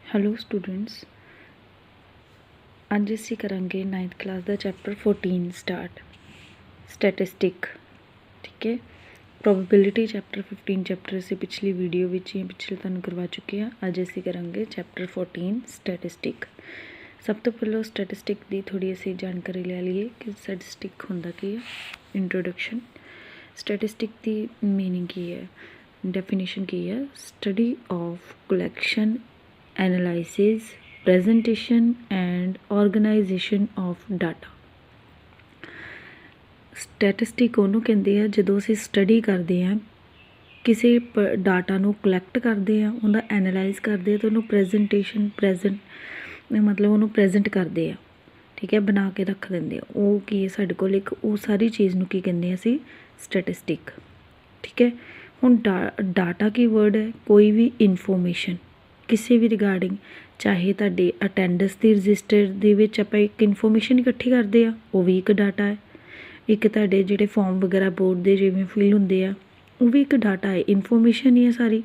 Hello students, अज असी करांगे 9th class का चैप्टर 14 स्टार्ट स्टैटिस्टिक। ठीक है, प्रोबेबिलिटी चैप्टर 15 चैप्टर असी पिछली वीडियो में पिछले तुहानूं करवा चुके हैं। अज असी करांगे चैप्टर 14 स्टैटिस्टिक। सब तो पहले स्टैटिस्टिक की थोड़ी असी जानकारी ले लीए कि स्टैटिस्टिक हुंदा की है। इंट्रोडक्शन। स्टैटिस्टिक की मीनिंग की है, डेफिनेशन की है, study of collection, analysis, presentation and organization of data. Statistic उन्होंने कहते हैं जो असी स्टडी करते हैं, किसी डाटा नू कलैक्ट करते हैं, उनका एनालाइज करते हैं, तो उन्होंने प्रेजेंटेशन मतलब उन्होंने प्रेजेंट करते हैं। ठीक है, बना के रख देंगे। वो की है साडे कोल एक वो सारी चीज़ नू की कहते हैं असी स्टैटिस्टिक। ठीक है, हुण डाटा की वर्ड है कोई भी इनफॉर्मेशन किसी भी रिगार्डिंग, चाहे तुहाडे अटेंडेंस की रजिस्टर दे विच आपां एक इनफॉर्मेशन इकट्ठी करते हैं, वो भी एक डाटा है। एक तुहाडे जिहड़े फॉर्म वगैरह बोर्ड दे जिवें फिल हुंदे आ, वो भी एक डाटा है, इनफॉर्मेशन ही है सारी।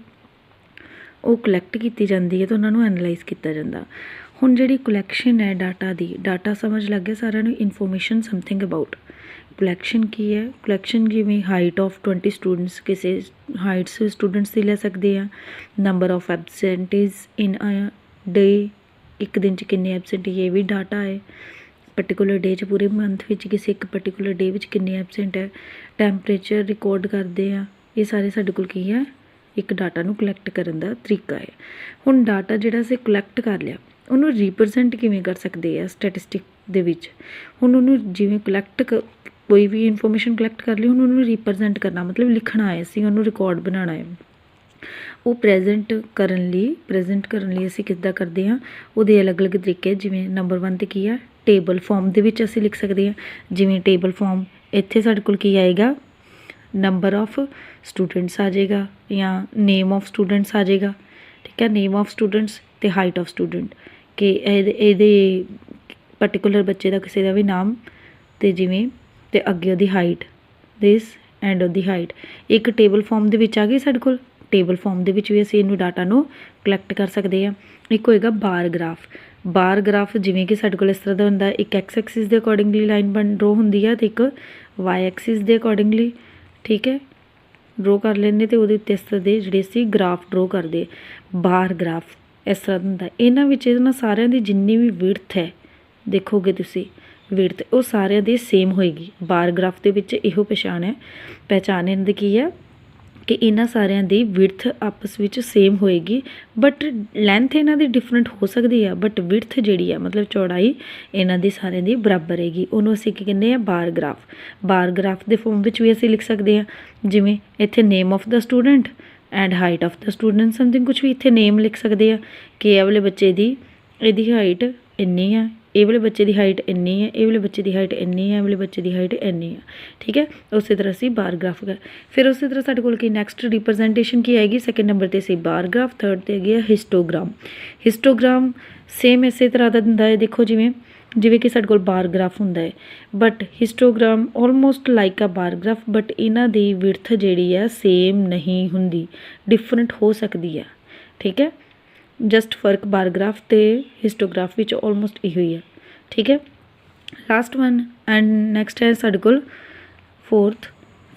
वो कलैक्ट की जाती है तो उन्होंने एनालाइज किया जाता। हुण जिहड़ी कलैक्शन है डाटा की, डाटा समझ लग गया सारिਆਂ ਨੂੰ, इनफॉर्मेशन समथिंग अबाउट। कलैक्शन की है, कलैक्शन जिवें हाइट ऑफ 20 स्टूडेंट्स, किसी हाइट्स स्टूडेंट्स की ले सकते हैं। नंबर ऑफ एबसेंटेज इन डे, एक दिन च किन्ने एबसेंट, ये भी डाटा है। पर्टिकुलर डे च पूरे मंथ में किसी एक पर्टिकुलर डे में किन्ने एबसेंट है। टैंपरेचर रिकॉर्ड करते हैं, ये सारे साडे कोल की है, एक डाटा नू कलैक्ट करन दा तरीका है। हुण डाटा जिहड़ा असीं कलैक्ट कर लिया, उन्होंने रिप्रजेंट किवें कर सकते हैं स्टैटिस्टिक दे विच। हुण उन्होंने जिवें कलैक्ट कोई भी इनफॉर्मेशन कलैक्ट कर ली, उन्होंने रिप्रजेंट करना मतलब लिखना है, असीं उन्होंने रिकॉर्ड बनाना है। वो प्रेजेंट करन लई असीं किद्दां करदे हां, उहदे अलग अलग तरीके। जिवें नंबर 1 ते की है, टेबल फॉर्म दे विच असीं लिख सकदे हां। जिवें टेबल फॉर्म इत्थे साडे कोल की आएगा, नंबर ऑफ स्टूडेंट्स आ जाएगा या नेम ऑफ स्टूडेंट्स आ जाएगा। ठीक है, नेम ऑफ स्टूडेंट्स ते हाइट ऑफ स्टूडेंट कि ये पर्टिकुलर बच्चे का किसी का भी नाम ते जिवें ते अगे उहदी हाइट, दिस एंड उहदी हाइट एक टेबल फॉर्म दे विच आ गई साडे कोल। टेबल फॉर्म दे विच भी असीं इनू डाटा नू कलैक्ट कर सकते हैं। एक होएगा बार ग्राफ। बार ग्राफ जिवें कि साडे कोल इस तरह दा हुंदा, एक एक्स एक्सिस दे अकॉर्डिंगली लाइन ड्रो हुंदी है ते एक वाई एक्सिस दे अकॉर्डिंगली। ठीक है, ड्रो कर लेंगे तो वो इस तरह के जोड़े असीं ग्राफ ड्रो करते। बार ग्राफ इस तरह हुंदा। इन्हां विच ना सारिਆਂ ਦੀ जिन्नी भी विड्थ है, देखोगे तुसीं विड्थ वो सारिਆਂ ਦੀ सेम होएगी। बार ग्राफ के विच इहो पहचान इन्हां दी की है कि इन्हां सारिਆਂ ਦੀ विड्थ आपस ਵਿੱਚ सेम होएगी, बट लैंथ इन्हां ਦੀ डिफरेंट हो सकती है, बट विड्थ जिहड़ी है मतलब चौड़ाई इन्हां ਦੀ सारिਆਂ ਦੀ बराबर रहेगी। ਉਹਨੂੰ ਅਸੀਂ ਕੀ ਕਹਿੰਦੇ ਆ, बार ग्राफ। बार ग्राफ ਦੇ फॉर्म ਵਿੱਚ भी ਅਸੀਂ लिख सकते हैं, जिवें इत्थे name of the student and height of the student something कुछ भी इत्थे नेम लिख सकते हैं कि ये वाले बच्चे की इहदी हाइट इन्नी है, ये वाले बच्चे की हाइट इन्नी है, ये वाले बच्चे की हाइट इन्नी है, ये वाले बच्चे की हाइट इन्नी है। ठीक है, उस तरह असी बार ग्राफ कर। फिर उस तरह साडे कोल की नैक्सट रिप्रजेंटेशन की आएगी। सैकेंड नंबर पर असी बार ग्राफ, थर्ड पर हैगी हिस्टोग्राम। हिस्टोग्राम सेम इस तरह का हुंदा है, देखो जिवें कि साडे कोल बार ग्राफ हुंदा है, but histogram almost like a bar graph, but इन्हां दी विड्थ जिहड़ी है सेम नहीं हुंदी, डिफरेंट हो सकती है। ठीक है, जस्ट फर्क बार ग्राफ ते हिस्टोग्राफ विच ऑलमोस्ट इहो ही है। ठीक है, लास्ट वन एंड नैक्सट है साडे कोल fourth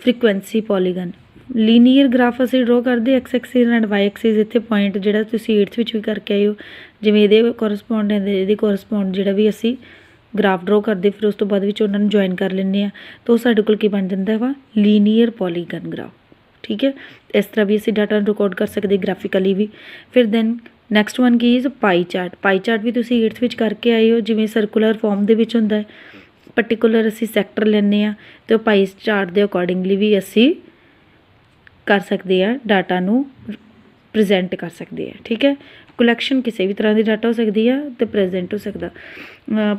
frequency polygon. Linear graph असीं ड्रॉ करदे, x axis and y axis. इत्थे पॉइंट जिहड़ा तुसीं 8th विच भी करके आए हो, जिवें इहदे कोरसपोंड इहदे कोरसपोंड जिहड़ा भी असीं ग्राफ ड्रॉ करते, फिर उस तो बाद विच उन्हां नूं ज्वाइन कर लैंदे आ, तो साडे कोल की बन जांदा वा लीनियर पॉलीगन ग्राफ। ठीक है, इस तरह भी असीं डाटा रिकॉर्ड कर सकते ग्राफिकली भी। फिर दैन नैक्सट वन की is pie chart. Pie chart भी तुसीं 8th विच करके आए हो, जिवें सर्कुलर फॉर्म दे विच हुंदा है, पर्टिकुलर असीं सैक्टर लैंदे आ तो पाई चार्ट के अकॉर्डिंगली भी असीं कर सकते हैं, डाटा नू प्रजेंट कर सकते हैं। ठीक है, कलैक्शन किसी भी तरह की डाटा हो सकती है तो प्रजेंट हो सकता।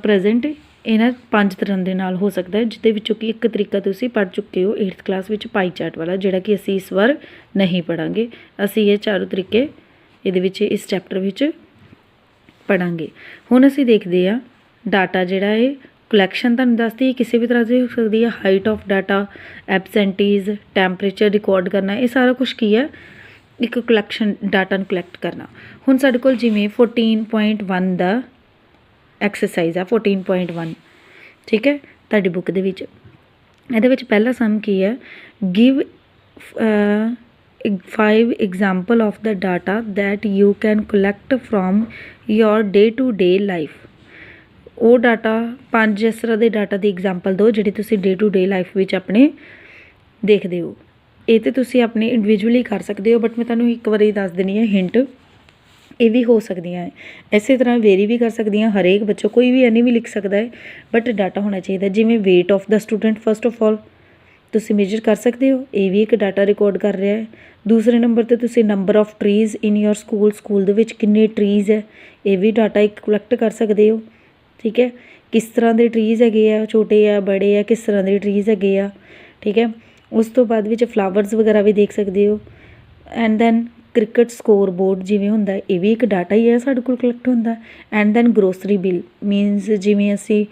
प्रजेंट इन्हां 5 तरह के नाल हो सकता है, जिहदे विचों कि एक तरीका तुसीं पढ़ चुके हो 8th class which, pie chart वाला, जिहड़ा कि असीं इस बार नहीं पढ़ांगे। असीं ये चारों तरीके इहदे विच इस चैप्टर विच पढ़ांगे। हुण असीं देखदे आ डाटा जिहड़ा है कलैक्शन तुहानूं दसदी किसी भी तरह से हो सकती है। Height of data, absentees, temperature record करना, ये सारा कुछ की है ਇੱਕ ਕਲੈਕਸ਼ਨ ਡਾਟਾ ਨੂੰ ਕਲੈਕਟ ਕਰਨਾ। ਹੁਣ ਸਾਡੇ ਕੋਲ ਜਿਵੇਂ 14.1 ਦਾ ਐਕਸਰਸਾਈਜ਼ ਆ 14.1, ਠੀਕ ਹੈ, ਤੁਹਾਡੀ ਬੁੱਕ ਦੇ ਵਿੱਚ। ਇਹਦੇ ਵਿੱਚ ਪਹਿਲਾ ਸਮ ਕੀ ਹੈ, give 5 example of the data that you can collect from your day to day life. ਉਹ ਡਾਟਾ 5 ਇਸ ਤਰ੍ਹਾਂ ਦੇ ਡਾਟਾ ਦੀ ਐਗਜ਼ਾਮਪਲ ਦਿਓ ਜਿਹੜੇ ਤੁਸੀਂ ਡੇ ਟੂ ਡੇ ਲਾਈਫ ਵਿੱਚ ਆਪਣੇ ਦੇਖਦੇ ਹੋ। ਇਹ ਤਾਂ ਤੁਸੀਂ ਆਪਣੇ ਇੰਡੀਵਿਜੂਅਲੀ ਕਰ ਸਕਦੇ ਹੋ, ਬਟ ਮੈਂ ਤੁਹਾਨੂੰ ਇੱਕ ਵਾਰੀ ਦੱਸ ਦੇਣੀ ਹੈ ਹਿੰਟ, ਇਹ ਵੀ ਹੋ ਸਕਦੀਆਂ ਹੈ, ਇਸੇ ਤਰ੍ਹਾਂ ਵੇਰੀ ਵੀ ਕਰ ਸਕਦੀਆਂ। ਹਰੇਕ ਬੱਚਾ ਕੋਈ ਵੀ ਐਨੀ ਵੀ ਲਿਖ ਸਕਦਾ ਹੈ, ਬਟ ਡਾਟਾ ਹੋਣਾ ਚਾਹੀਦਾ। ਜਿਵੇਂ weight of the student first of all ਤੁਸੀਂ ਮੇਜਰ ਕਰ ਸਕਦੇ ਹੋ, ਇਹ ਵੀ ਇੱਕ ਡਾਟਾ ਰਿਕਾਰਡ ਕਰ ਰਿਹਾ ਹੈ। ਦੂਸਰੇ ਨੰਬਰ 'ਤੇ ਤੁਸੀਂ number of trees in your school ਦੇ ਵਿੱਚ ਕਿੰਨੇ ਟਰੀਜ਼ ਹੈ, ਇਹ ਵੀ ਡਾਟਾ ਇੱਕ ਕਲੈਕਟ ਕਰ ਸਕਦੇ ਹੋ, ਠੀਕ ਹੈ। ਕਿਸ ਤਰ੍ਹਾਂ ਦੇ ਟਰੀਜ਼ ਹੈਗੇ ਆ, ਛੋਟੇ ਆ ਬੜੇ ਆ, ਕਿਸ ਤਰ੍ਹਾਂ ਦੇ ਟਰੀਜ਼ ਹੈਗੇ ਆ, ਠੀਕ ਹੈ। ਉਸ ਤੋਂ ਬਾਅਦ ਵਿੱਚ ਫਲਾਵਰਸ ਵਗੈਰਾ ਵੀ ਦੇਖ ਸਕਦੇ ਹੋ। And then cricket score board ਜਿਵੇਂ ਹੁੰਦਾ, ਇਹ ਵੀ ਇੱਕ ਡਾਟਾ ਹੀ ਹੈ ਸਾਡੇ ਕੋਲ ਕਲੈਕਟ ਹੁੰਦਾ। And then grocery bill means ਜਿਵੇਂ ਅਸੀਂ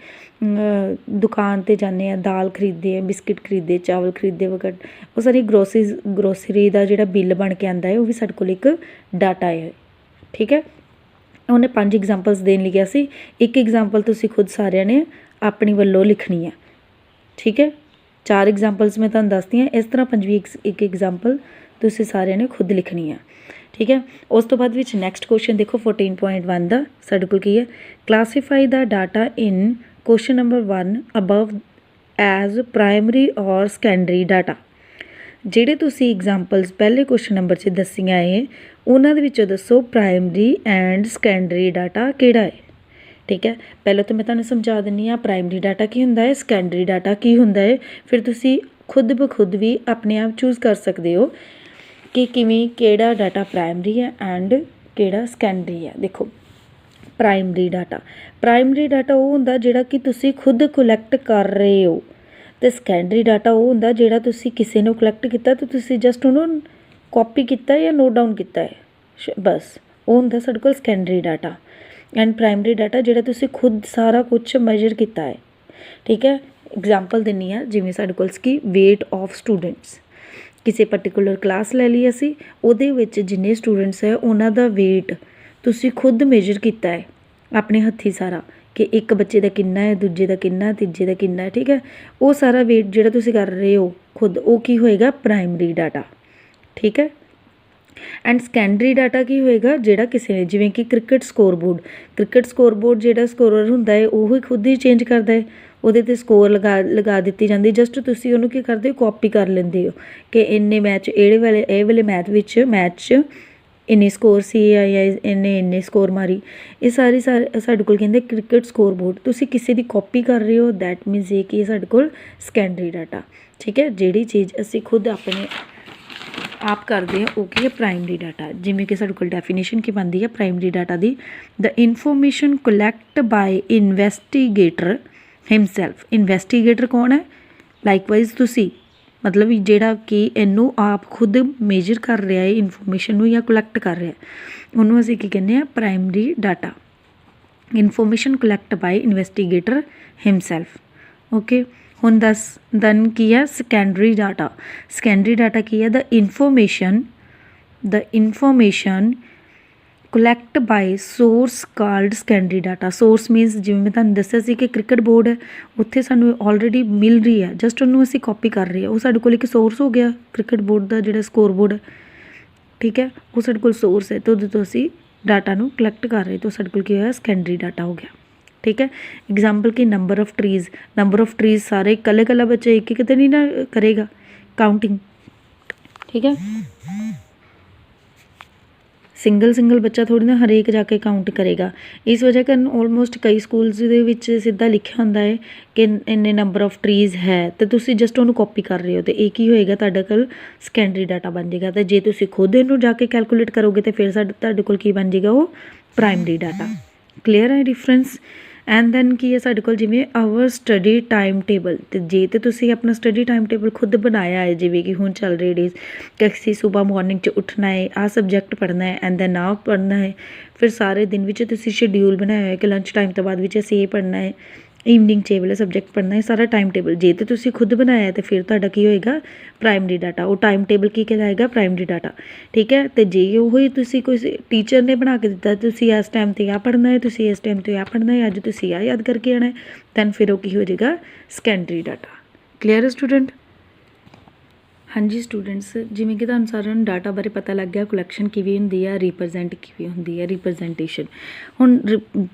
ਦੁਕਾਨ 'ਤੇ ਜਾਂਦੇ ਹਾਂ, ਦਾਲ ਖਰੀਦਦੇ ਹਾਂ, ਬਿਸਕਿਟ ਖਰੀਦੇ, ਚਾਵਲ ਖਰੀਦੇ ਵਗੈਰਾ, ਉਹ ਸਾਰੀ ਗਰੋਸਰੀ ਦਾ ਜਿਹੜਾ ਬਿੱਲ ਬਣ ਕੇ ਆਉਂਦਾ ਹੈ ਉਹ ਵੀ ਸਾਡੇ ਕੋਲ ਇੱਕ ਡਾਟਾ ਹੈ, ਠੀਕ ਹੈ। ਉਹਨੇ 5 ਐਗਜ਼ਾਮਪਲਸ ਦੇਣ ਲਈ ਕਿਹਾ ਸੀ, ਇੱਕ ਐਗਜ਼ਾਮਪਲ ਤੁਸੀਂ ਖੁਦ ਸਾਰਿਆਂ ਨੇ ਆਪਣੀ ਵੱਲੋਂ ਲਿਖਣੀ ਹੈ, ਠੀਕ ਹੈ। 4 ਐਗਜ਼ਾਮਪਲਸ ਮੈਂ ਤੁਹਾਨੂੰ ਦੱਸਦੀ ਹਾਂ, ਇਸ ਤਰ੍ਹਾਂ 5ਵੀਂ ਇੱਕ ਐਗਜ਼ਾਮਪਲ ਤੁਸੀਂ ਸਾਰਿਆਂ ਨੇ ਖੁਦ ਲਿਖਣੀ ਹੈ, ਠੀਕ ਹੈ। ਉਸ ਤੋਂ ਬਾਅਦ ਵਿੱਚ ਨੈਕਸਟ ਕੁਐਸਚਨ ਦੇਖੋ 14.1 ਦਾ ਸਾਡੇ ਕੋਲ ਕੀ ਹੈ, ਕਲਾਸੀਫਾਈ ਦਾ data in question number 1 above as primary or secondary data. ਜਿਹੜੇ ਤੁਸੀਂ ਐਗਜ਼ਾਮਪਲਸ ਪਹਿਲੇ ਕੁਐਸਚਨ ਨੰਬਰ 'ਚ ਦੱਸੀਆਂ ਹੈ, ਉਹਨਾਂ ਦੇ ਵਿੱਚੋਂ ਦੱਸੋ ਪ੍ਰਾਇਮਰੀ ਐਂਡ ਸੈਕੰਡਰੀ ਡਾਟਾ ਕਿਹੜਾ ਹੈ, ਠੀਕ ਹੈ। ਪਹਿਲਾਂ ਤਾਂ ਮੈਂ ਤੁਹਾਨੂੰ ਸਮਝਾ ਦਿੰਦੀ ਹਾਂ ਪ੍ਰਾਇਮਰੀ ਡਾਟਾ ਕੀ ਹੁੰਦਾ ਹੈ, ਸੈਕੰਡਰੀ ਡਾਟਾ ਕੀ ਹੁੰਦਾ ਹੈ, ਫਿਰ ਤੁਸੀਂ ਖੁਦ ਬ ਖੁਦ ਵੀ ਆਪਣੇ ਆਪ ਚੂਜ਼ ਕਰ ਸਕਦੇ ਹੋ ਕਿ ਕਿਵੇਂ ਕਿਹੜਾ ਡਾਟਾ ਪ੍ਰਾਇਮਰੀ ਹੈ ਐਂਡ ਕਿਹੜਾ ਸੈਕੰਡਰੀ ਹੈ। ਦੇਖੋ ਪ੍ਰਾਇਮਰੀ ਡਾਟਾ ਉਹ ਹੁੰਦਾ ਜਿਹੜਾ ਕਿ ਤੁਸੀਂ ਖੁਦ ਕਲੈਕਟ ਕਰ ਰਹੇ ਹੋ, ਅਤੇ ਸੈਕੰਡਰੀ ਡਾਟਾ ਉਹ ਹੁੰਦਾ ਜਿਹੜਾ ਤੁਸੀਂ ਕਿਸੇ ਨੂੰ ਕਲੈਕਟ ਕੀਤਾ ਅਤੇ ਤੁਸੀਂ ਜਸਟ ਉਹਨੂੰ ਕਾਪੀ ਕੀਤਾ ਜਾਂ ਨੋਟ ਡਾਊਨ ਕੀਤਾ ਹੈ, ਬਸ ਉਹ ਹੁੰਦਾ ਸਾਡੇ ਕੋਲ secondary data. And primary data ਜਿਹੜਾ ਤੁਸੀਂ ਖੁਦ ਸਾਰਾ ਕੁਛ ਮੈਜਰ ਕੀਤਾ ਹੈ, ਠੀਕ ਹੈ। ਐਗਜ਼ਾਮਪਲ ਦਿੰਦੀ ਹਾਂ, ਜਿਵੇਂ ਸਾਡੇ ਕੋਲ ਕੀ ਵੇਟ ਆਫ ਸਟੂਡੈਂਟਸ, ਕਿਸੇ ਪਰਟੀਕੂਲਰ ਕਲਾਸ ਲੈ ਲਈ ਅਸੀਂ, ਉਹਦੇ ਵਿੱਚ ਜਿੰਨੇ ਸਟੂਡੈਂਟਸ ਹੈ ਉਹਨਾਂ ਦਾ ਵੇਟ ਤੁਸੀਂ ਖੁਦ ਮੇਜਰ ਕੀਤਾ ਹੈ ਆਪਣੇ ਹੱਥੀਂ ਸਾਰਾ, ਕਿ ਇੱਕ ਬੱਚੇ ਦਾ ਕਿੰਨਾ ਹੈ, ਦੂਜੇ ਦਾ ਕਿੰਨਾ, ਤੀਜੇ ਦਾ ਕਿੰਨਾ ਹੈ, ਠੀਕ ਹੈ। ਉਹ ਸਾਰਾ ਵੇਟ ਜਿਹੜਾ ਤੁਸੀਂ ਕਰ ਰਹੇ ਹੋ ਖੁਦ, ਉਹ ਕੀ ਹੋਏਗਾ ਪ੍ਰਾਇਮਰੀ ਡਾਟਾ, ਠੀਕ ਹੈ। ਐਂਡ ਸੈਕੰਡਰੀ ਡਾਟਾ ਕੀ ਹੋਏਗਾ, ਜਿਹੜਾ ਕਿਸੇ ਨੇ ਜਿਵੇਂ ਕਿ ਕ੍ਰਿਕਟ ਸਕੋਰ ਬੋਰਡ ਜਿਹੜਾ ਸਕੋਰਰ ਹੁੰਦਾ ਹੈ ਉਹ ਹੀ ਖੁਦ ਹੀ ਚੇਂਜ ਕਰਦਾ ਹੈ, ਉਹਦੇ 'ਤੇ ਸਕੋਰ ਲਗਾ ਦਿੱਤੀ ਜਾਂਦੀ, ਜਸਟ ਤੁਸੀਂ ਉਹਨੂੰ ਕੀ ਕਰਦੇ ਹੋ ਕਾਪੀ ਕਰ ਲੈਂਦੇ ਹੋ ਕਿ ਇੰਨੇ ਮੈਚ ਇਹ ਵਾਲੇ ਮੈਚ 'ਚ ਇੰਨੀ ਸਕੋਰ ਸੀ ਜਾਂ ਇੰਨੇ ਸਕੋਰ ਮਾਰੀ। ਇਹ ਸਾਰੀ ਸਾਡੇ ਕੋਲ ਕਹਿੰਦੇ ਕ੍ਰਿਕਟ ਸਕੋਰ ਬੋਰਡ, ਤੁਸੀਂ ਕਿਸੇ ਦੀ ਕਾਪੀ ਕਰ ਰਹੇ ਹੋ, ਦੈਟ ਮੀਨਸ ਇਹ ਕਿ ਸਾਡੇ ਕੋਲ ਸੈਕੰਡਰੀ ਡਾਟਾ, ਠੀਕ ਹੈ। ਜਿਹੜੀ ਚੀਜ਼ ਅਸੀਂ ਖੁਦ ਆਪਣੇ ਆਪ ਕਰਦੇ ਹਾਂ ਉਹ ਕੀ ਹੈ ਪ੍ਰਾਇਮਰੀ ਡਾਟਾ। ਜਿਵੇਂ ਕਿ ਸਾਡੇ ਕੋਲ ਡੈਫੀਨੇਸ਼ਨ ਕੀ ਬਣਦੀ ਹੈ ਪ੍ਰਾਇਮਰੀ ਡਾਟਾ ਦੀ, the information collect by investigator himself. Investigator ਕੌਣ ਹੈ, ਲਾਈਕਵਾਈਜ਼ ਤੁਸੀਂ, ਮਤਲਬ ਜਿਹੜਾ ਕਿ ਇਹਨੂੰ ਆਪ ਖੁਦ ਮੇਜਰ ਕਰ ਰਿਹਾ ਹੈ ਇਨਫੋਰਮੇਸ਼ਨ ਨੂੰ ਜਾਂ ਕਲੈਕਟ ਕਰ ਰਿਹਾ, ਉਹਨੂੰ ਅਸੀਂ ਕੀ ਕਹਿੰਦੇ ਹਾਂ primary data. Information collect by investigator himself, okay. ਹੁਣ ਦੈਨ ਕੀ ਹੈ ਸੈਕੰਡਰੀ ਡਾਟਾ ਕੀ ਹੈ, the information collect by source called secondary data. Source means ਜਿਵੇਂ ਮੈਂ ਤੁਹਾਨੂੰ ਦੱਸਿਆ ਸੀ ਕਿ ਕ੍ਰਿਕਟ ਬੋਰਡ ਹੈ, ਉੱਥੇ ਸਾਨੂੰ ਆਲਰੇਡੀ ਮਿਲ ਰਹੀ ਹੈ, ਜਸਟ ਉਹਨੂੰ ਅਸੀਂ ਕਾਪੀ ਕਰ ਰਹੇ ਹਾਂ, ਉਹ ਸਾਡੇ ਕੋਲ ਇੱਕ ਸੋਰਸ ਹੋ ਗਿਆ ਕ੍ਰਿਕਟ ਬੋਰਡ ਦਾ ਜਿਹੜਾ ਸਕੋਰ ਬੋਰਡ ਹੈ, ਠੀਕ ਹੈ। ਉਹ ਸਾਡੇ ਕੋਲ ਸੋਰਸ ਹੈ, ਅਤੇ ਉਹਦੇ ਤੋਂ ਅਸੀਂ ਡਾਟਾ ਨੂੰ ਕਲੈਕਟ ਕਰ ਰਹੇ, ਤਾਂ ਸਾਡੇ ਕੋਲ ਕੀ ਹੋਇਆ ਸੈਕੰਡਰੀ ਡਾਟਾ ਹੋ ਗਿਆ, ਠੀਕ ਹੈ। ਐਗਜ਼ਾਮਪਲ ਕਿ ਨੰਬਰ ਆਫ ਟਰੀਜ਼ ਸਾਰੇ ਇਕੱਲਾ ਬੱਚਾ ਇੱਕ ਤਾਂ ਨਹੀਂ ਨਾ ਕਰੇਗਾ ਕਾਊਂਟਿੰਗ, ਠੀਕ ਹੈ। ਸਿੰਗਲ ਬੱਚਾ ਥੋੜ੍ਹੀ ਨਾ ਹਰੇਕ ਜਾ ਕੇ ਕਾਊਂਟ ਕਰੇਗਾ। ਇਸ ਵਜ੍ਹਾ ਕਾਰਨ ਆਲਮੋਸਟ ਕਈ ਸਕੂਲਸ ਦੇ ਵਿੱਚ ਸਿੱਧਾ ਲਿਖਿਆ ਹੁੰਦਾ ਹੈ ਕਿ ਇੰਨੇ ਨੰਬਰ ਆਫ ਟਰੀਜ਼ ਹੈ, ਅਤੇ ਤੁਸੀਂ ਜਸਟ ਉਹਨੂੰ ਕਾਪੀ ਕਰ ਰਹੇ ਹੋ, ਅਤੇ ਇਹ ਕੀ ਹੋਏਗਾ ਤੁਹਾਡੇ ਕੋਲ ਸੈਕੰਡਰੀ ਡਾਟਾ ਬਣ ਜਾਏਗਾ। ਅਤੇ ਜੇ ਤੁਸੀਂ ਖੁਦ ਇਹਨੂੰ ਜਾ ਕੇ ਕੈਲਕੂਲੇਟ ਕਰੋਗੇ ਤਾਂ ਫਿਰ ਤੁਹਾਡੇ ਕੋਲ ਕੀ ਬਣ ਜਾਏਗਾ ਉਹ ਪ੍ਰਾਇਮਰੀ ਡਾਟਾ। ਕਲੀਅਰ ਹੈ ਡਿਫਰੈਂਸ। ਐਂਡ ਦੈਨ ਕੀ ਹੈ ਸਾਡੇ ਕੋਲ ਜਿਵੇਂ ਆਵਰ ਸਟੱਡੀ ਟਾਈਮ ਟੇਬਲ, ਅਤੇ ਜੇ ਤਾਂ ਤੁਸੀਂ ਆਪਣਾ ਸਟੱਡੀ ਟਾਈਮ ਟੇਬਲ ਖੁਦ ਬਣਾਇਆ ਹੈ, ਜਿਵੇਂ ਕਿ ਹੁਣ ਚੱਲ ਰਹੀ ਡੇਜ਼ ਕਿ ਅਸੀਂ ਸੁਬਾਹ ਮੋਰਨਿੰਗ 'ਚ ਉੱਠਣਾ ਹੈ, ਆਹ ਸਬਜੈਕਟ ਪੜ੍ਹਨਾ ਹੈ, ਐਂਡ ਦੈਨ ਆਹ ਪੜ੍ਹਨਾ ਹੈ, ਫਿਰ ਸਾਰੇ ਦਿਨ ਵਿੱਚ ਤੁਸੀਂ ਸ਼ਡਿਊਲ ਬਣਾਇਆ ਹੈ ਕਿ ਲੰਚ ਟਾਈਮ ਤੋਂ ਬਾਅਦ ਵਿੱਚ ਅਸੀਂ ਇਹ ਪੜ੍ਹਨਾ ਹੈ, ਈਵਨਿੰਗ 'ਚ ਇਹ ਵਾਲਾ ਸਬਜੈਕਟ ਪੜ੍ਹਨਾ, ਇਹ ਸਾਰਾ ਟਾਈਮ ਟੇਬਲ। ਜੇ ਤਾਂ ਤੁਸੀਂ ਖੁਦ ਬਣਾਇਆ ਤਾਂ ਫਿਰ ਤੁਹਾਡਾ ਕੀ ਹੋਏਗਾ, ਪ੍ਰਾਇਮਰੀ ਡਾਟਾ। ਉਹ ਟਾਈਮ ਟੇਬਲ ਕੀ ਕਹਿਲਾਏਗਾ, ਪ੍ਰਾਇਮਰੀ ਡਾਟਾ। ਠੀਕ ਹੈ। ਅਤੇ ਜੇ ਉਹੀ ਤੁਸੀਂ ਕੋਈ ਟੀਚਰ ਨੇ ਬਣਾ ਕੇ ਦਿੱਤਾ, ਤੁਸੀਂ ਇਸ ਟਾਈਮ 'ਤੇ ਆਹ ਪੜ੍ਹਨਾ ਹੈ, ਤੁਸੀਂ ਇਸ ਟਾਈਮ 'ਤੇ ਆਹ ਪੜ੍ਹਨਾ ਹੈ, ਅੱਜ ਤੁਸੀਂ ਆਹ ਯਾਦ ਕਰਕੇ ਆਉਣਾ ਹੈ, ਦੈਨ ਫਿਰ ਉਹ ਕੀ ਹੋ ਜਾਏਗਾ, ਸੈਕੰਡਰੀ ਡਾਟਾ। ਕਲੀਅਰ ਹੈ ਸਟੂਡੈਂਟ? ਹਾਂਜੀ ਸਟੂਡੈਂਟਸ, ਜਿਵੇਂ ਕਿ ਤੁਹਾਨੂੰ ਸਾਰਿਆਂ ਨੂੰ ਡਾਟਾ ਬਾਰੇ ਪਤਾ ਲੱਗ ਗਿਆ, ਕਲੈਕਸ਼ਨ ਕਿਵੇਂ ਹੁੰਦੀ ਆ, ਰਿਪਰਜੈਂਟ ਕਿਵੇਂ ਹੁੰਦੀ ਹੈ, ਰਿਪਰਜੈਂਟੇਸ਼ਨ। ਹੁਣ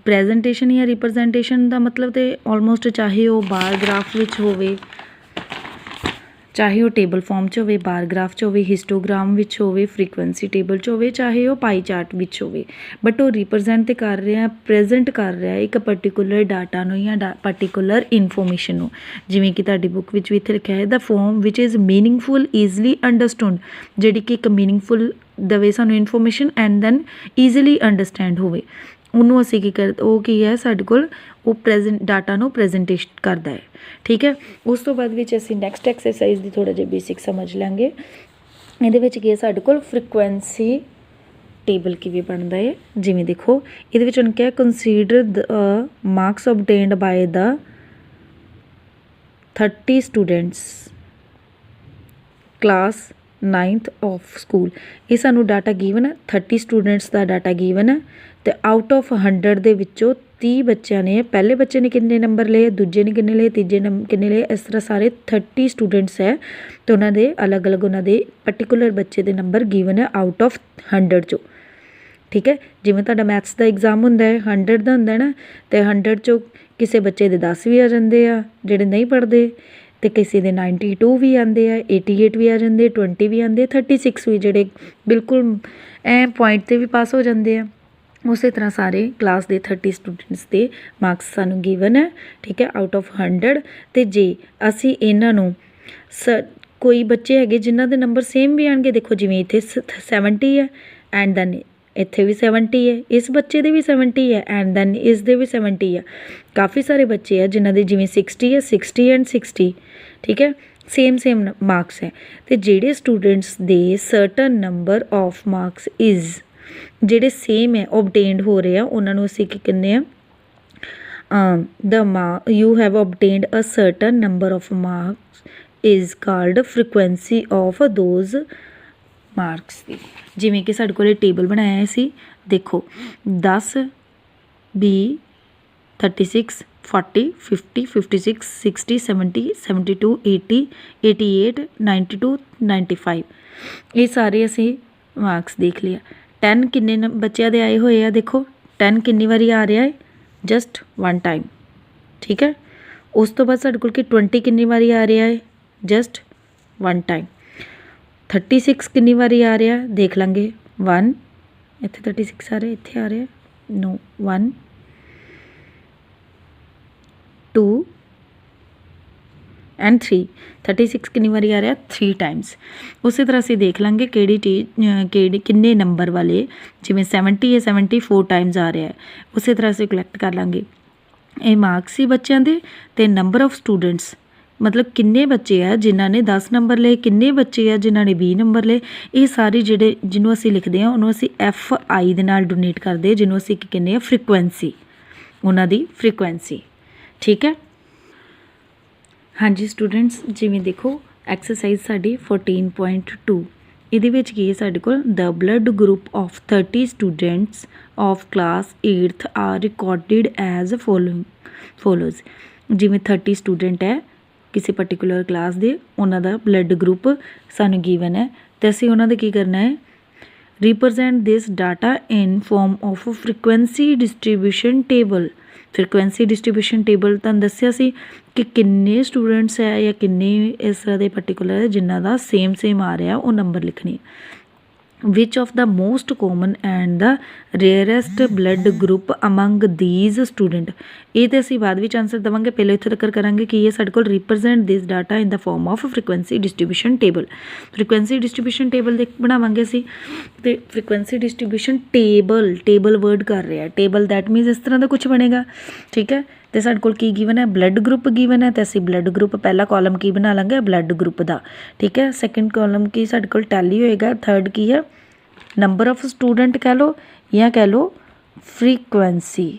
ਪ੍ਰੈਜੈਂਟੇਸ਼ਨ ਜਾਂ ਰਿਪਰਜੈਂਟੇਸ਼ਨ ਦਾ ਮਤਲਬ ਤੇ ਆਲਮੋਸਟ ਚਾਹੇ ਉਹ ਬਾਰ ਗ੍ਰਾਫ ਵਿੱਚ ਹੋਵੇ, ਚਾਹੇ ਉਹ ਟੇਬਲ ਫਾਰਮ 'ਚ ਹੋਵੇ, ਬਾਰ ਗ੍ਰਾਫ 'ਚ ਹੋਵੇ, ਹਿਸਟੋਗ੍ਰਾਮ ਵਿੱਚ ਹੋਵੇ, ਫਰੀਕੁਐਂਸੀ ਟੇਬਲ 'ਚ ਹੋਵੇ, ਚਾਹੇ ਉਹ ਪਾਈ ਚਾਰਟ ਵਿੱਚ ਹੋਵੇ, ਬਟ ਉਹ ਰਿਪਰਜੈਂਟ ਤੇ ਕਰ ਰਿਹਾ, ਪ੍ਰੈਜੈਂਟ ਕਰ ਰਿਹਾ ਇੱਕ ਪਰਟੀਕੂਲਰ ਡਾਟਾ ਨੂੰ ਜਾਂ ਪਰਟੀਕੂਲਰ ਇਨਫੋਰਮੇਸ਼ਨ ਨੂੰ। ਜਿਵੇਂ ਕਿ ਤੁਹਾਡੀ ਬੁੱਕ ਵਿੱਚ ਵੀ ਇੱਥੇ ਲਿਖਿਆ ਹੈ, ਦਾ ਫੋਰਮ ਵਿਚ ਇਜ਼ ਮੀਨਿੰਗਫੁਲ ਈਜ਼ਲੀ ਅੰਡਰਸਟੂਡ, ਜਿਹੜੀ ਕਿ ਇੱਕ ਮੀਨਿੰਗਫੁਲ ਦਵੇ ਸਾਨੂੰ information and then easily understand ਹੋਵੇ, ਉਹਨੂੰ ਅਸੀਂ ਕੀ ਕਰ, ਉਹ ਕੀ ਹੈ ਸਾਡੇ ਕੋਲ, ਉਹ ਪ੍ਰੈਜੈਂਟ ਡਾਟਾ ਨੂੰ ਪ੍ਰੈਜੈਂਟੇਸ਼ਨ ਕਰਦਾ ਹੈ। ਠੀਕ ਹੈ। ਉਸ ਤੋਂ ਬਾਅਦ ਵਿੱਚ ਅਸੀਂ ਨੈਕਸਟ ਐਕਸਰਸਾਈਜ਼ ਦੀ ਥੋੜ੍ਹਾ ਜਿਹਾ ਬੇਸਿਕ ਸਮਝ ਲਾਂਗੇ। ਇਹਦੇ ਵਿੱਚ ਕੀ ਹੈ ਸਾਡੇ ਕੋਲ, ਫਰੀਕੁਐਂਸੀ ਟੇਬਲ ਕਿਵੇਂ ਬਣਦਾ ਹੈ। ਜਿਵੇਂ ਦੇਖੋ ਇਹਦੇ ਵਿੱਚ ਉਹਨੇ ਕਿਹਾ, consider the marks obtained by the 30 students class 9th of school. ਇਹ ਸਾਨੂੰ ਡਾਟਾ ਗਿਵਨ ਹੈ, 30 ਸਟੂਡੈਂਟਸ ਦਾ ਡਾਟਾ ਗਿਵਨ ਹੈ, ਅਤੇ ਆਊਟ ਆਫ 100 ਦੇ ਵਿੱਚੋਂ 30 ਬੱਚਿਆਂ ਨੇ, ਪਹਿਲੇ ਬੱਚੇ ਨੇ ਕਿੰਨੇ ਨੰਬਰ ਲਏ, ਦੂਜੇ ਨੇ ਕਿੰਨੇ ਲਏ, ਤੀਜੇ ਕਿੰਨੇ ਲਏ, ਇਸ ਤਰ੍ਹਾਂ ਸਾਰੇ 30 ਸਟੂਡੈਂਟਸ ਹੈ, ਅਤੇ ਉਹਨਾਂ ਦੇ ਅਲੱਗ ਅਲੱਗ ਉਹਨਾਂ ਦੇ ਪਰਟੀਕੂਲਰ ਬੱਚੇ ਦੇ ਨੰਬਰ ਗਿਵਨ ਹੈ ਆਊਟ ਆਫ 100 ਚੋਂ। ਠੀਕ ਹੈ। ਜਿਵੇਂ ਤੁਹਾਡਾ ਮੈਥਸ ਦਾ ਐਗਜ਼ਾਮ ਹੁੰਦਾ ਹੈ, 100 ਦਾ ਹੁੰਦਾ ਨਾ, ਅਤੇ 100 ਚੋਂ ਕਿਸੇ ਬੱਚੇ ਦੇ 10 ਵੀ ਆ ਜਾਂਦੇ ਆ ਜਿਹੜੇ ਨਹੀਂ ਪੜ੍ਹਦੇ, ਅਤੇ ਕਿਸੇ ਦੇ 92 ਵੀ ਆਉਂਦੇ ਆ, 88 ਵੀ ਆ ਜਾਂਦੇ, 20 ਵੀ ਆਉਂਦੇ, 36 ਵੀ ਜਿਹੜੇ ਬਿਲਕੁਲ ਐ ਪੁਆਇੰਟ 'ਤੇ ਵੀ ਪਾਸ ਹੋ ਜਾਂਦੇ ਆ। ਉਸੇ ਤਰ੍ਹਾਂ ਸਾਰੇ ਕਲਾਸ ਦੇ 30 ਸਟੂਡੈਂਟਸ ਦੇ ਮਾਰਕਸ ਸਾਨੂੰ ਗਿਵਨ ਹੈ। ਠੀਕ ਹੈ, ਆਊਟ ਆਫ 100। ਅਤੇ ਜੇ ਅਸੀਂ ਇਹਨਾਂ ਨੂੰ ਕੋਈ ਬੱਚੇ ਹੈਗੇ ਜਿਨ੍ਹਾਂ ਦੇ ਨੰਬਰ ਸੇਮ ਵੀ ਆਉਣਗੇ, ਦੇਖੋ ਜਿਵੇਂ ਇੱਥੇ 70 ਹੈ ਐਂਡ ਦੈਨ ਇੱਥੇ ਵੀ 70 ਹੈ, ਇਸ ਬੱਚੇ ਦੇ ਵੀ 70 ਹੈ ਐਂਡ ਦੈਨ ਇਸ ਦੇ ਵੀ 70 ਹੈ। ਕਾਫੀ ਸਾਰੇ ਬੱਚੇ ਆ ਜਿਨ੍ਹਾਂ ਦੇ ਜਿਵੇਂ 60 ਹੈ, 60 ਐਂਡ 60। ਠੀਕ ਹੈ, ਸੇਮ ਮਾਰਕਸ ਹੈ। ਅਤੇ ਜਿਹੜੇ ਸਟੂਡੈਂਟਸ ਦੇ certain number of marks is, ਜਿਹੜੇ ਸੇਮ ਹੈ, ਓਬਟੇਨਡ ਹੋ ਰਹੇ ਆ, ਉਹਨਾਂ ਨੂੰ ਅਸੀਂ ਕੀ ਕਹਿੰਦੇ ਆ, you have obtained a certain number of marks is called frequency of those marks ਦੀ। ਜਿਵੇਂ ਕਿ ਸਾਡੇ ਕੋਲ ਇਹ ਟੇਬਲ ਬਣਾਇਆ ਸੀ, ਦੇਖੋ 10 20 36 40 50 56 60 70 72 80 88 92 95, ਇਹ ਸਾਰੇ ਅਸੀਂ ਮਾਰਕਸ ਦੇਖ ਲਿਆ। 10 ਕਿੰਨੇ ਬੱਚਿਆਂ ਦੇ ਆਏ ਹੋਏ ਆ, ਦੇਖੋ 10 ਕਿੰਨੀ ਵਾਰੀ ਆ ਰਿਹਾ ਹੈ, ਜਸਟ 1 ਟਾਈਮ। ਠੀਕ ਹੈ। ਉਸ ਤੋਂ ਬਾਅਦ ਸਾਡੇ ਕੋਲ ਕਿ 20 ਕਿੰਨੀ ਵਾਰੀ ਆ ਰਿਹਾ ਹੈ, ਜਸਟ 1 ਟਾਈਮ। 36 ਕਿੰਨੀ ਵਾਰੀ ਆ ਰਿਹਾ, ਦੇਖ ਲਾਂਗੇ 1, ਇੱਥੇ 36 ਆ ਰਿਹਾ, ਇੱਥੇ ਆ ਰਿਹਾ ਨੋ, 1 2 ਐਂਡ 3। 36 ਕਿੰਨੀ ਵਾਰੀ ਆ ਰਿਹਾ, 3 ਟਾਈਮਸ। ਉਸੇ ਤਰ੍ਹਾਂ ਅਸੀਂ ਦੇਖ ਲਾਂਗੇ ਕਿਹੜੀ ਕਿੰਨੇ ਨੰਬਰ ਵਾਲੇ, ਜਿਵੇਂ 70 ਹੈ, 74 ਟਾਈਮਸ ਆ ਰਿਹਾ ਹੈ। ਉਸੇ ਤਰ੍ਹਾਂ ਅਸੀਂ ਕਲੈਕਟ ਕਰ ਲਾਂਗੇ ਇਹ ਮਾਰਕਸ ਸੀ ਬੱਚਿਆਂ ਦੇ, ਅਤੇ ਨੰਬਰ ਆਫ ਸਟੂਡੈਂਟਸ ਮਤਲਬ ਕਿੰਨੇ ਬੱਚੇ ਆ ਜਿਨ੍ਹਾਂ ਨੇ 10 ਨੰਬਰ ਲਏ, ਕਿੰਨੇ ਬੱਚੇ ਆ ਜਿਨ੍ਹਾਂ ਨੇ 20 ਨੰਬਰ ਲਏ। ਇਹ ਸਾਰੇ ਜਿਹੜੇ ਜਿਹਨੂੰ ਅਸੀਂ ਲਿਖਦੇ ਹਾਂ ਉਹਨੂੰ ਅਸੀਂ FI ਦੇ ਨਾਲ ਡੋਨੇਟ ਕਰਦੇ, ਜਿਹਨੂੰ ਅਸੀਂ ਕੀ ਕਹਿੰਦੇ ਹਾਂ, ਫਰੀਕੁਐਂਸੀ, ਉਹਨਾਂ ਦੀ ਫਰੀਕੁਐਂਸੀ। ਠੀਕ ਹੈ। ਹਾਂਜੀ ਸਟੂਡੈਂਟਸ, ਜਿਵੇਂ ਦੇਖੋ ਐਕਸਰਸਾਈਜ਼ ਸਾਡੀ 14.2, ਇਹਦੇ ਵਿੱਚ ਕੀ ਹੈ ਸਾਡੇ ਕੋਲ, the blood group of 30 students of class 8th are recorded as follows. ਜਿਵੇਂ 30 ਸਟੂਡੈਂਟ ਹੈ ਕਿਸੇ ਪਰਟੀਕੂਲਰ ਕਲਾਸ ਦੇ, ਉਹਨਾਂ ਦਾ ਬਲੱਡ ਗਰੁੱਪ ਸਾਨੂੰ ਗਿਵਨ ਹੈ, ਅਤੇ ਅਸੀਂ ਉਹਨਾਂ ਦਾ ਕੀ ਕਰਨਾ ਹੈ, represent this data in form of frequency distribution table. Frequency distribution table ਤੁਹਾਨੂੰ ਦੱਸਿਆ ਸੀ ਕਿ ਕਿੰਨੇ ਸਟੂਡੈਂਟਸ ਹੈ ਜਾਂ ਕਿੰਨੇ ਇਸ ਤਰ੍ਹਾਂ ਦੇ ਪਰਟੀਕੂਲਰ ਜਿਨ੍ਹਾਂ ਦਾ ਸੇਮ ਆ ਰਿਹਾ, ਉਹ ਨੰਬਰ ਲਿਖਣੇ। Which of the most common and the rarest blood group among these student. ਇਹ ਤਾਂ ਅਸੀਂ ਬਾਅਦ ਵਿੱਚ ਆਨਸਰ ਦੇਵਾਂਗੇ, ਪਹਿਲਾਂ ਇੱਥੇ ਤੱਕ ਕਰਾਂਗੇ ਕਿ ਇਹ ਸਾਡੇ ਕੋਲ represent this data in the form of frequency distribution table. Frequency distribution table ਬਣਾਵਾਂਗੇ ਅਸੀਂ, ਅਤੇ ਫਰੀਕੁਐਂਸੀ ਡਿਸਟਰੀਬਿਊਸ਼ਨ ਟੇਬਲ ਵਰਡ ਕਰ ਰਿਹਾ, ਟੇਬਲ ਦੈਟ ਮੀਨਸ ਇਸ ਤਰ੍ਹਾਂ ਦਾ ਕੁਛ ਬਣੇਗਾ। ਠੀਕ ਹੈ। ਅਤੇ ਸਾਡੇ ਕੋਲ ਕੀ ਗਿਵਨ ਹੈ, ਬਲੱਡ ਗਰੁੱਪ ਗਿਵਨ ਹੈ, ਅਤੇ ਅਸੀਂ ਬਲੱਡ ਗਰੁੱਪ ਪਹਿਲਾ ਕਾਲਮ ਕੀ ਬਣਾ ਲਾਂਗੇ, ਬਲੱਡ ਗਰੁੱਪ ਦਾ। ਠੀਕ ਹੈ। ਸੈਕਿੰਡ ਕਾਲਮ ਕੀ ਸਾਡੇ ਕੋਲ ਟੈਲੀ ਹੋਏਗਾ, ਥਰਡ ਕੀ ਹੈ, ਨੰਬਰ ਆਫ ਸਟੂਡੈਂਟ ਕਹਿ ਲਓ ਜਾਂ ਕਹਿ ਲਓ ਫਰੀਕੁਐਂਸੀ।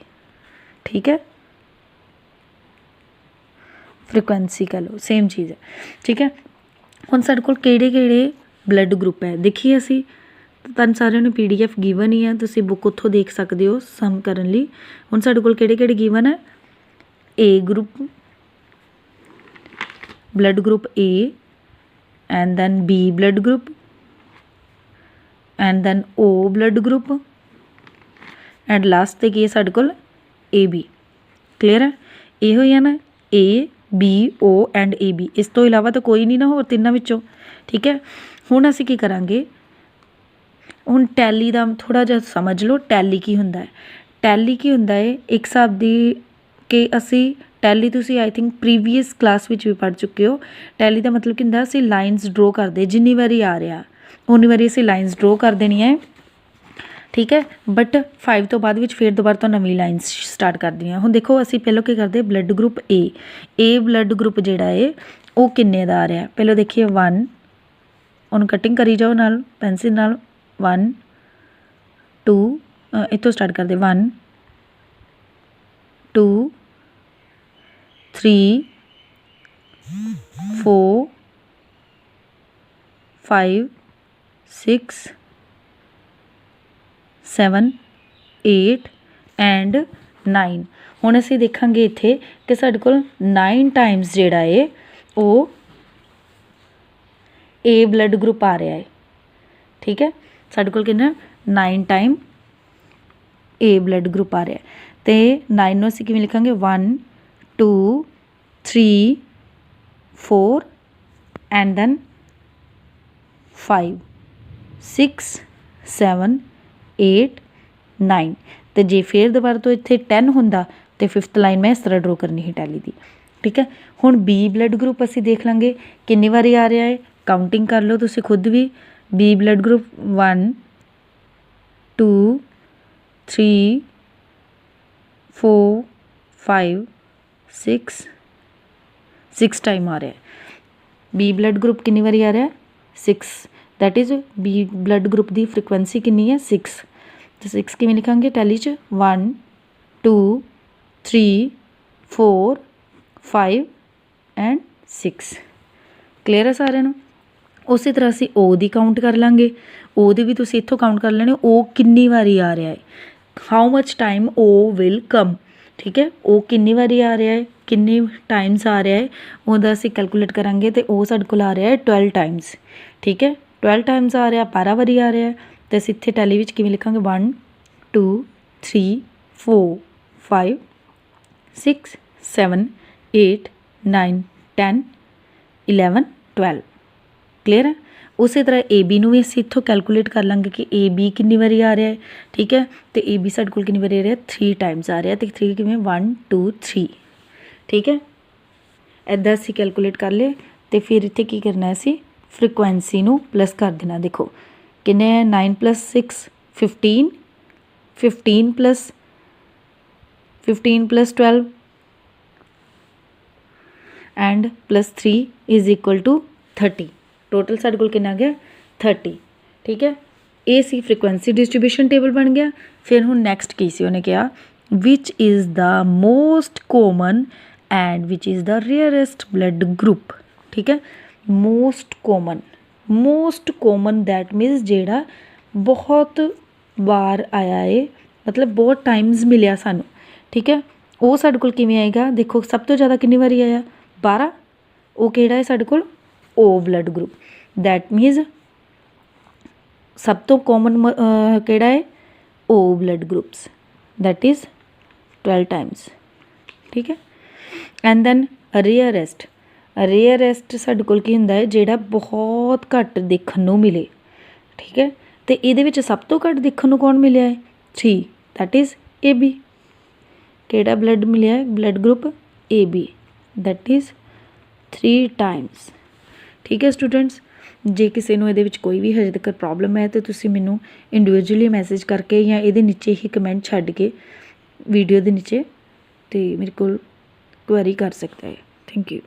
ਠੀਕ ਹੈ। फ्रिक्वेंसी कह लो सेम चीज़ है, ठीक है। हुण साडे कोल किहड़े-किहड़े ब्लड ग्रुप है देखिए असी तुहानूं सारिਆਂ ਨੂੰ PDF गिवन ही है, तुसीं बुक उत्थों देख सकते हो सम करन लई। हुण साडे कोल किहड़े-किहड़े गिवन है, A group blood group A and then B blood group and then O blood group and last ते की है साडे कोल AB। क्लीयर है, इहो ही है ना A B O and AB, इस तो इलावा तो कोई नहीं ना होर तिन्नां विचों, ठीक है। हुण असीं की करांगे, हुण टैली दा थोड़ा जिहा समझ लो टैली की हुंदा है। टैली की हुंदा है एक हिसाब दी कि असी टैली तुसीं I think previous class which भी पढ़ चुके हो। टैली का मतलब कि हुंदा असी लाइनस ड्रॉ करदे, जिन्नी वारी आ रहा उन्नी वारी असी लाइनस ड्रॉ कर देनी है, ठीक है। बट 5 तो बाद विच फिर दोबारा तो नवीं लाइनस स्टार्ट कर दी। हुण देखो असी पहलों की करदे ब्लड ग्रुप ए ब्लड ग्रुप जिहड़ा है वो किन्ने दा आ रहा, पहलों देखिए 1, हुण कटिंग करी जाओ नाल पेंसिल नाल, 1 2 इत्थों स्टार्ट करदे 1 2 3 4 5 6 7 8 एंड 9। हुण असीं देखांगे इत्थे कि साडे कोल 9 टाइम्स जिहड़ा है वो ए ब्लड ग्रुप आ रहा है, ठीक है। साडे कोल कितना 9 टाइम ए ब्लड ग्रुप आ रहा है, तो 9 नूं असीं किवें लिखांगे 1 2 3 4 एंड देन 5 6 7 8 9। तो जे फिर दोबारा तो इत्थे 10 हुंदा तो 5th लाइन मैं इस तरह ड्रॉ करनी है टैली दी, ठीक है। हुण बी ब्लड ग्रुप असीं देख लांगे किन्नी वारी आ रहा है, काउंटिंग कर लो तुसीं खुद भी। बी ब्लड ग्रुप 1 2 3 4 5 6 टाइम आ रहा है। बी ब्लड ग्रुप किन्नी वारी आ रहा है 6, that is B blood group की फ्रिक्वेंसी किन्नी है 6। तो 6 किवें लिखांगे टैली च 1 2 3 4 5 एंड 6। क्लीयर है सारिਆਂ ਨੂੰ। उस तरह असी ओ दी काउंट कर लांगे, ओ दी भी तुसीं इत्थों काउंट कर लेने, ओ किन्नी वारी आ रहा है, हाउ मच टाइम ओ विल कम, ठीक है। ओ किन्नी वारी आ रहा है, किन्ने टाइम्स आ रहा है, ਉਹਦਾ ਅਸੀਂ कैलकुलेट करांगे तो ਉਹ ਸਾਡੇ ਕੋਲ आ रहा है 12 टाइम्स, ठीक है। 12 टाइम्स आ रहा 12 वारी आ रहा है, तो ਅਸੀਂ ਇੱਥੇ ਟੈਲੀ ਵਿੱਚ ਕਿਵੇਂ ਲਿਖਾਂਗੇ 1 2 3 4 5 6 7 8 9 10 11 12। क्लीयर है। उस तरह ए बी भी असीं इत्थों कैलकुलेट कर लांगे कि ए बी किन्नी वारी आ रहा है, ठीक है। तो ए बी साडे कोल किन्नी वारी आ रहा है 3 टाइम्स आ रहा है, तो 3 किवें 1 2 3, ठीक है। इदां असीं कैलकुलेट कर ले तो फिर इत्थे की करना है असीं फ्रिक्वेंसी नूं प्लस कर देना। देखो किन्ने 9 + 6 15 15 + 12 एंड +3 = 30। टोटल साडे कोल कितना आ गया 30, ठीक है। ये सी फ्रिक्वेंसी डिस्ट्रीब्यूशन टेबल बन गया। फिर हुण नैक्सट की सी उन्हें कहा which is the most common and which is the rarest blood group, ठीक है। मोस्ट कॉमन दैट मीनस जेड़ा बहुत बार आया है, मतलब बहुत टाइम्स मिलिया सानू, ठीक है। वो साडे कोल किवें आएगा, देखो सब तो ज़्यादा कितनी बारी आया 12, वो किहड़ा है साडे कोल O blood group, that means सब तो कॉमन किहड़ा है O blood groups, that is 12 times, ठीक है। एंड दैन रेयरेस्ट साडे कोल की हुंदा है जिहड़ा बहुत घट देखण नूं मिले, ठीक है। तो ये सब तो घट देखण नूं कौन मिलिया है 3, दैट इज़ ए बी। किहड़ा ब्लड मिलिया है blood group A B, that is 3 times, ठीक है स्टूडेंट्स। जे किसी नूं इहदे विच कोई भी हजे तक प्रॉब्लम है तो तुसीं मैनूं इंडिविजुअली मैसेज करके या इहदे नीचे ही कमेंट छड्ड के वीडियो दे नीचे तो मेरे को क्वेरी कर सकते हैं। Thank you.